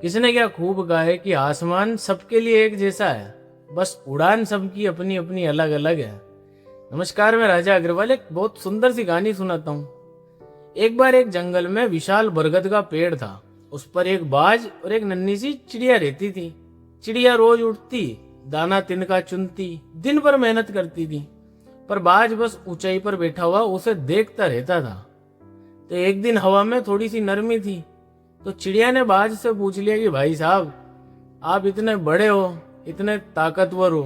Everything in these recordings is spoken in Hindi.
किसी ने क्या खूब कहा है कि आसमान सबके लिए एक जैसा है, बस उड़ान सबकी अपनी अपनी अलग अलग है। नमस्कार, मैं राजा अग्रवाल एक बहुत सुंदर सी कहानी सुनाता हूँ। एक बार एक जंगल में विशाल बरगद का पेड़ था। उस पर एक बाज और एक नन्ही सी चिड़िया रहती थी। चिड़िया रोज उठती, दाना तिनका चुनती, दिन भर मेहनत करती थी, पर बाज बस ऊंचाई पर बैठा हुआ उसे देखता रहता था। तो एक दिन हवा में थोड़ी सी नरमी थी, तो चिड़िया ने बाज से पूछ लिया कि भाई साहब, आप इतने बड़े हो, इतने ताकतवर हो,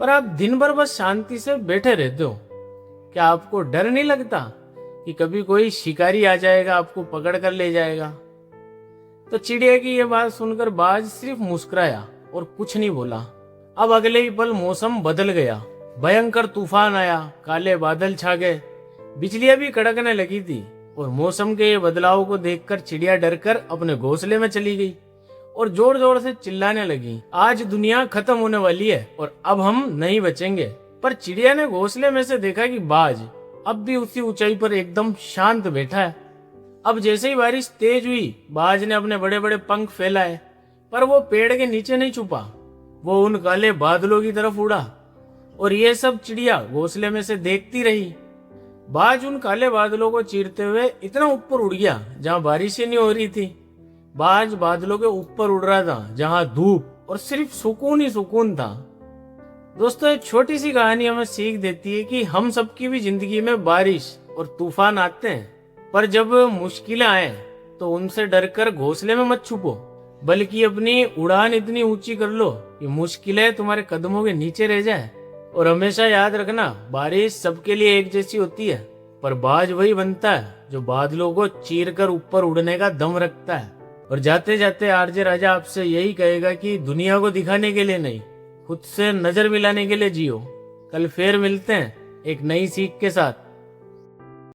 पर आप दिन भर बस शांति से बैठे रहते हो, क्या आपको डर नहीं लगता कि कभी कोई शिकारी आ जाएगा, आपको पकड़ कर ले जाएगा? तो चिड़िया की यह बात सुनकर बाज सिर्फ मुस्कुराया और कुछ नहीं बोला। अब अगले ही पल मौसम बदल गया। भयंकर तूफान आया, काले बादल छा गए, बिजलियां भी कड़कने लगी थी और मौसम के ये बदलाव को देखकर चिड़िया डरकर अपने घोंसले में चली गई और जोर जोर से चिल्लाने लगी, आज दुनिया खत्म होने वाली है और अब हम नहीं बचेंगे। पर चिड़िया ने घोंसले में से देखा कि बाज अब भी उसी ऊंचाई पर एकदम शांत बैठा है। अब जैसे ही बारिश तेज हुई, बाज ने अपने बड़े बड़े पंख फैलाए, पर वो पेड़ के नीचे नहीं छुपा, वो उन काले बादलों की तरफ उड़ा और ये सब चिड़िया घोंसले में से देखती रही। बाज उन काले बादलों को चीरते हुए इतना ऊपर उड़ गया जहां बारिश ही नहीं हो रही थी। बाज बादलों के ऊपर उड़ रहा था जहां धूप और सिर्फ सुकून ही सुकून था। दोस्तों, एक छोटी सी कहानी हमें सीख देती है कि हम सबकी भी जिंदगी में बारिश और तूफान आते हैं, पर जब मुश्किलें आए तो उनसे डरकर घोंसले में मत छुपो, बल्कि अपनी उड़ान इतनी ऊंची कर लो कि मुश्किलें तुम्हारे कदमों के नीचे रह जाए। और हमेशा याद रखना, बारिश सबके लिए एक जैसी होती है, पर बाज वही बनता है जो बादलों को चीरकर ऊपर उड़ने का दम रखता है। और जाते जाते आरजे राजा आपसे यही कहेगा कि दुनिया को दिखाने के लिए नहीं, खुद से नजर मिलाने के लिए जियो। कल फिर मिलते हैं एक नई सीख के साथ।